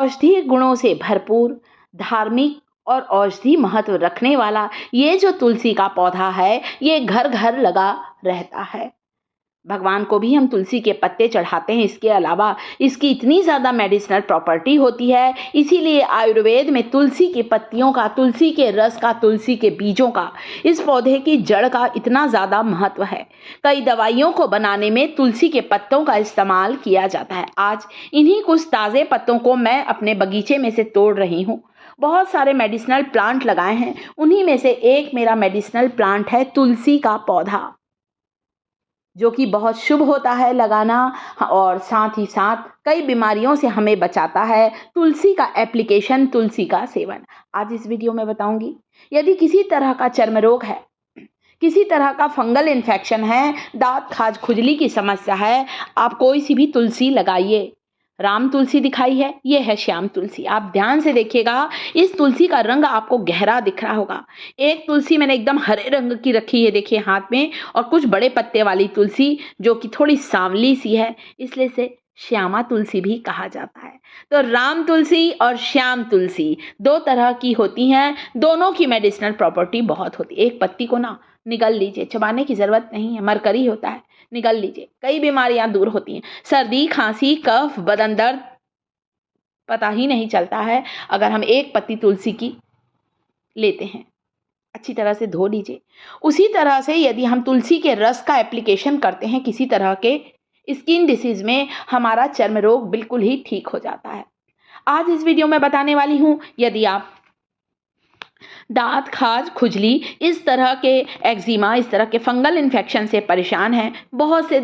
औषधीय गुणों से भरपूर, धार्मिक और औषधि महत्व रखने वाला ये जो तुलसी का पौधा है, ये घर घर लगा रहता है। भगवान को भी हम तुलसी के पत्ते चढ़ाते हैं। इसके अलावा इसकी इतनी ज़्यादा मेडिसिनल प्रॉपर्टी होती है, इसीलिए आयुर्वेद में तुलसी की पत्तियों का, तुलसी के रस का, तुलसी के बीजों का, इस पौधे की जड़ का इतना ज़्यादा महत्व है। कई दवाइयों को बनाने में तुलसी के पत्तों का इस्तेमाल किया जाता है। आज इन्हीं कुछ ताज़े पत्तों को मैं अपने बगीचे में से तोड़ रही हूँ। बहुत सारे मेडिसिनल प्लांट लगाए हैं, उन्हीं में से एक मेरा मेडिसिनल प्लांट है तुलसी का पौधा, जो कि बहुत शुभ होता है लगाना, और साथ ही साथ कई बीमारियों से हमें बचाता है। तुलसी का एप्लीकेशन, तुलसी का सेवन आज इस वीडियो में बताऊंगी। यदि किसी तरह का चर्म रोग है, किसी तरह का फंगल इन्फेक्शन है, दांत खाज खुजली की समस्या है, आप कोई सी भी तुलसी लगाइए। राम तुलसी दिखाई है, ये है श्याम तुलसी। आप ध्यान से देखिएगा, इस तुलसी का रंग आपको गहरा दिख रहा होगा। एक तुलसी मैंने एकदम हरे रंग की रखी है, देखिए हाथ में, और कुछ बड़े पत्ते वाली तुलसी जो कि थोड़ी सांवली सी है, इसलिए से श्यामा तुलसी भी कहा जाता है। तो राम तुलसी और श्याम तुलसी दो तरह की होती हैं, दोनों की मेडिसिनल प्रॉपर्टी बहुत होती है। एक पत्ती को ना निगल लीजिए, चबाने की ज़रूरत नहीं है, मरकरी होता है, निगल लीजिए, कई बीमारियां दूर होती हैं। सर्दी, खांसी, कफ, बदन दर्द पता ही नहीं चलता है अगर हम एक पत्ती तुलसी की लेते हैं। अच्छी तरह से धो लीजिए। उसी तरह से यदि हम तुलसी के रस का एप्लीकेशन करते हैं किसी तरह के स्किन डिसीज में, हमारा चर्म रोग बिल्कुल ही ठीक हो जाता है। आज इस वीडियो में बताने वाली हूँ, यदि आप दांत खाज खुजली, इस तरह के एक्जिमा, इस तरह के फंगल इन्फेक्शन से परेशान हैं, बहुत से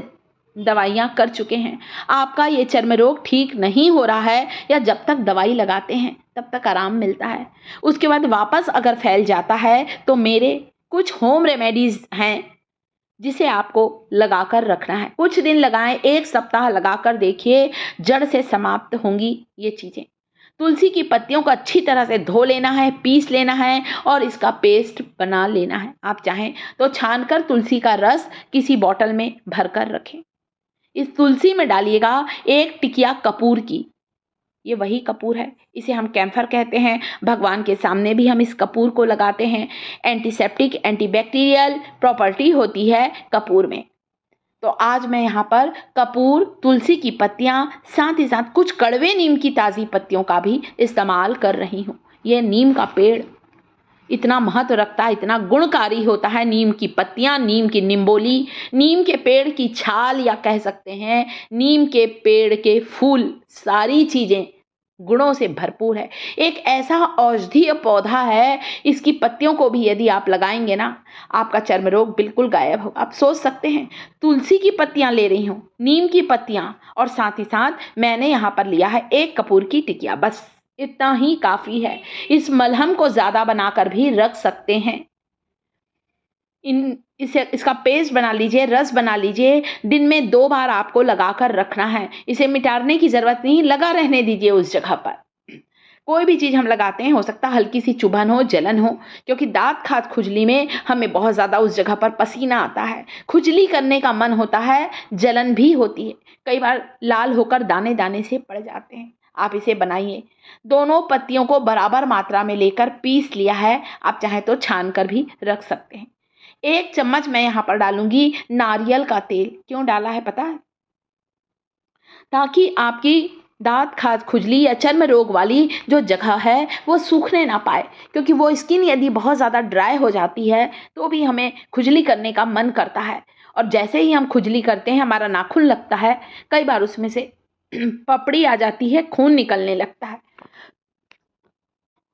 दवाइयाँ कर चुके हैं, आपका ये चर्म रोग ठीक नहीं हो रहा है, या जब तक दवाई लगाते हैं तब तक आराम मिलता है, उसके बाद वापस अगर फैल जाता है, तो मेरे कुछ होम रेमेडीज़ हैं जिसे आपको लगाकर रखना है। कुछ दिन लगाएं, एक सप्ताह लगाकर देखिए, जड़ से समाप्त होंगी ये चीज़ें। तुलसी की पत्तियों को अच्छी तरह से धो लेना है, पीस लेना है और इसका पेस्ट बना लेना है। आप चाहें तो छानकर तुलसी का रस किसी बॉटल में भरकर रखें। इस तुलसी में डालिएगा एक टिकिया कपूर की, ये वही कपूर है, इसे हम कैम्फर कहते हैं। भगवान के सामने भी हम इस कपूर को लगाते हैं। एंटीसेप्टिक, एंटीबैक्टीरियल प्रॉपर्टी होती है कपूर में। तो आज मैं यहाँ पर कपूर, तुलसी की पत्तियाँ, साथ ही साथ कुछ कड़वे नीम की ताज़ी पत्तियों का भी इस्तेमाल कर रही हूँ। ये नीम का पेड़ इतना महत्व रखता है, इतना गुणकारी होता है। नीम की पत्तियाँ, नीम की निम्बोली, नीम के पेड़ की छाल, या कह सकते हैं नीम के पेड़ के फूल, सारी चीज़ें गुणों से भरपूर है। एक ऐसा औषधीय पौधा है, इसकी पत्तियों को भी यदि आप लगाएंगे ना, आपका चर्म रोग बिल्कुल गायब होगा। आप सोच सकते हैं, तुलसी की पत्तियां ले रही हूँ, नीम की पत्तियां, और साथ ही साथ मैंने यहाँ पर लिया है एक कपूर की टिकिया, बस इतना ही काफ़ी है। इस मलहम को ज़्यादा बनाकर भी रख सकते हैं। इसे इसका पेस्ट बना लीजिए, रस बना लीजिए। दिन में 2 बार आपको लगाकर रखना है। इसे मिटाने की ज़रूरत नहीं, लगा रहने दीजिए उस जगह पर। कोई भी चीज़ हम लगाते हैं, हो सकता है हल्की सी चुभन हो, जलन हो, क्योंकि दांत खाज खुजली में हमें बहुत ज़्यादा उस जगह पर पसीना आता है, खुजली करने का मन होता है, जलन भी होती है, कई बार लाल होकर दाने दाने से पड़ जाते हैं। आप इसे बनाइए। दोनों पत्तियों को बराबर मात्रा में लेकर पीस लिया है, आप चाहें तो छान कर भी रख सकते हैं। 1 चम्मच मैं यहाँ पर डालूंगी नारियल का तेल। क्यों डाला है पता है? ताकि आपकी दांत खाज खुजली या चर्म रोग वाली जो जगह है वो सूखने ना पाए, क्योंकि वो स्किन यदि बहुत ज़्यादा ड्राई हो जाती है तो भी हमें खुजली करने का मन करता है, और जैसे ही हम खुजली करते हैं हमारा नाखून लगता है, कई बार उसमें से पपड़ी आ जाती है, खून निकलने लगता है।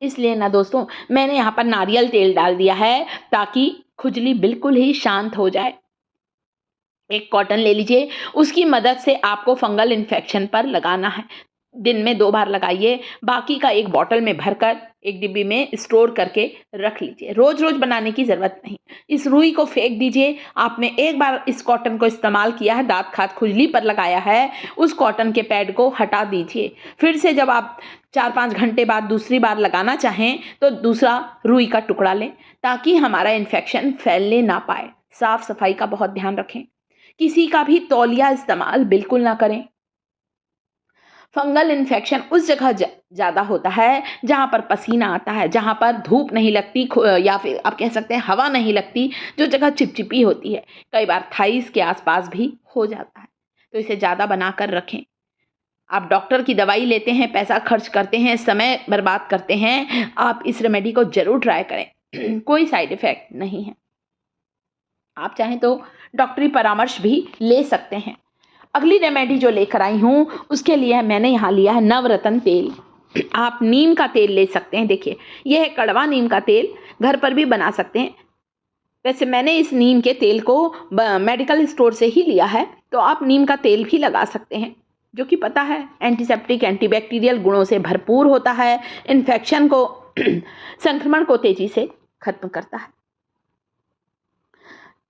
इसलिए ना दोस्तों, मैंने यहाँ पर नारियल तेल डाल दिया है ताकि खुजली बिल्कुल ही शांत हो जाए। एक कॉटन ले लीजिए, उसकी मदद से आपको फंगल इन्फेक्शन पर लगाना है। दिन में 2 बार लगाइए, बाकी का एक बॉटल में भरकर एक डिब्बी में स्टोर करके रख लीजिए। रोज रोज बनाने की ज़रूरत नहीं। इस रुई को फेंक दीजिए। आपने एक बार इस कॉटन को इस्तेमाल किया है, दांत खाज खुजली पर लगाया है, उस कॉटन के पैड को हटा दीजिए। फिर से जब आप 4-5 घंटे बाद दूसरी बार लगाना चाहें तो दूसरा रुई का टुकड़ा लें, ताकि हमारा इन्फेक्शन फैलने ना पाए। साफ सफाई का बहुत ध्यान रखें। किसी का भी तौलिया इस्तेमाल बिल्कुल ना करें। फंगल इन्फेक्शन उस जगह ज़्यादा होता है जहाँ पर पसीना आता है, जहाँ पर धूप नहीं लगती या फिर आप कह सकते हैं हवा नहीं लगती, जो जगह चिपचिपी होती है। कई बार थाइस के आसपास भी हो जाता है, तो इसे ज़्यादा बना कर रखें। आप डॉक्टर की दवाई लेते हैं, पैसा खर्च करते हैं, समय बर्बाद करते हैं, आप इस रेमेडी को ज़रूर ट्राई करें। कोई साइड इफ़ेक्ट नहीं है। आप चाहें तो डॉक्टरी परामर्श भी ले सकते हैं। अगली रेमेडी जो लेकर आई हूँ उसके लिए मैंने यहाँ लिया है नवरत्न तेल। आप नीम का तेल ले सकते हैं। देखिए, यह है कड़वा नीम का तेल, घर पर भी बना सकते हैं। वैसे मैंने इस नीम के तेल को मेडिकल स्टोर से ही लिया है, तो आप नीम का तेल भी लगा सकते हैं, जो कि पता है एंटीसेप्टिक एंटीबैक्टीरियल गुणों से भरपूर होता है, इन्फेक्शन को संक्रमण को तेजी से खत्म करता है।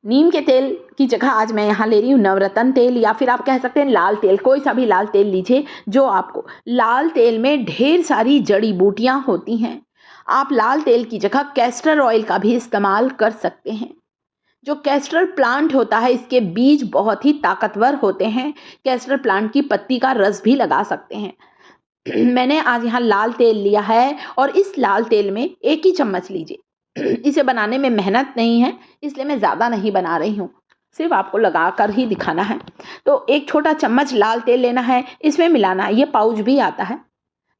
नीम के तेल की जगह आज मैं यहाँ ले रही हूँ नवरत्न तेल, या फिर आप कह सकते हैं लाल तेल। कोई सा भी लाल तेल लीजिए जो आपको, लाल तेल में ढेर सारी जड़ी बूटियाँ होती हैं। आप लाल तेल की जगह कैस्टर ऑयल का भी इस्तेमाल कर सकते हैं। जो कैस्टर प्लांट होता है, इसके बीज बहुत ही ताकतवर होते हैं। कैस्टर प्लांट की पत्ती का रस भी लगा सकते हैं। मैंने आज यहाँ लाल तेल लिया है और इस लाल तेल में 1 ही चम्मच लीजिए। इसे बनाने में मेहनत नहीं है, इसलिए मैं ज़्यादा नहीं बना रही हूँ, सिर्फ आपको लगा कर ही दिखाना है। तो 1 छोटा चम्मच लाल तेल लेना है, इसमें मिलाना है। ये पाउच भी आता है,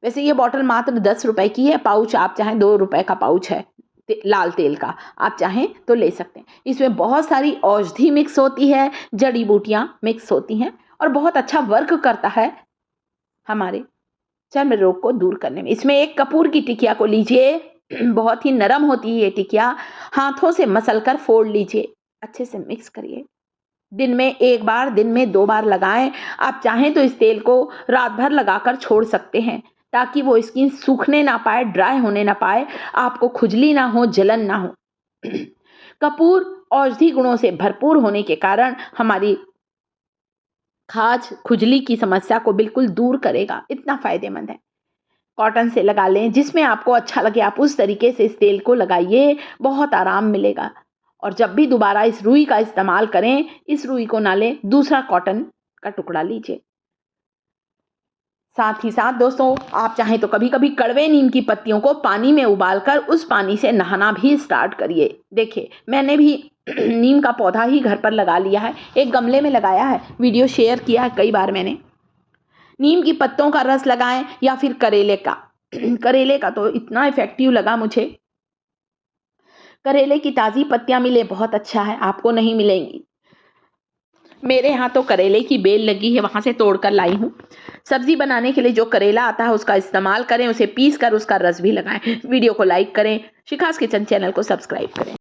वैसे ये बॉटल मात्र 10 रुपए की है। पाउच आप चाहें 2 रुपए का पाउच है लाल तेल का, आप चाहें तो ले सकते हैं। इसमें बहुत सारी औषधि मिक्स होती है, जड़ी बूटियाँ मिक्स होती हैं और बहुत अच्छा वर्क करता है हमारे चर्म रोग को दूर करने में। इसमें 1 कपूर की टिकिया को लीजिए, बहुत ही नरम होती है ये टिकिया, हाथों से मसल कर फोड़ लीजिए, अच्छे से मिक्स करिए। दिन में 1 बार, दिन में 2 बार लगाएं। आप चाहें तो इस तेल को रात भर लगाकर छोड़ सकते हैं, ताकि वो स्किन सूखने ना पाए, ड्राई होने ना पाए, आपको खुजली ना हो, जलन ना हो। कपूर औषधि गुणों से भरपूर होने के कारण हमारी खाज, खुजली की समस्या को बिल्कुल दूर करेगा, इतना फायदेमंद है। कॉटन से लगा लें, जिसमें आपको अच्छा लगे आप उस तरीके से इस तेल को लगाइए, बहुत आराम मिलेगा। और जब भी दोबारा इस रुई का इस्तेमाल करें, इस रुई को ना लें, दूसरा कॉटन का टुकड़ा लीजिए। साथ ही साथ दोस्तों, आप चाहें तो कभी कभी कड़वे नीम की पत्तियों को पानी में उबालकर उस पानी से नहाना भी स्टार्ट करिए। देखिए, मैंने भी नीम का पौधा ही घर पर लगा लिया है, एक गमले में लगाया है, वीडियो शेयर किया है कई बार मैंने। नीम की पत्तों का रस लगाएं या फिर करेले का। करेले का तो इतना इफेक्टिव लगा मुझे। करेले की ताज़ी पत्तियां मिले, बहुत अच्छा है, आपको नहीं मिलेंगी। मेरे यहाँ तो करेले की बेल लगी है, वहाँ से तोड़कर लाई हूँ। सब्जी बनाने के लिए जो करेला आता है उसका इस्तेमाल करें, उसे पीस कर उसका रस भी लगाएं। वीडियो को लाइक करें, शिखास किचन चैनल को सब्सक्राइब करें।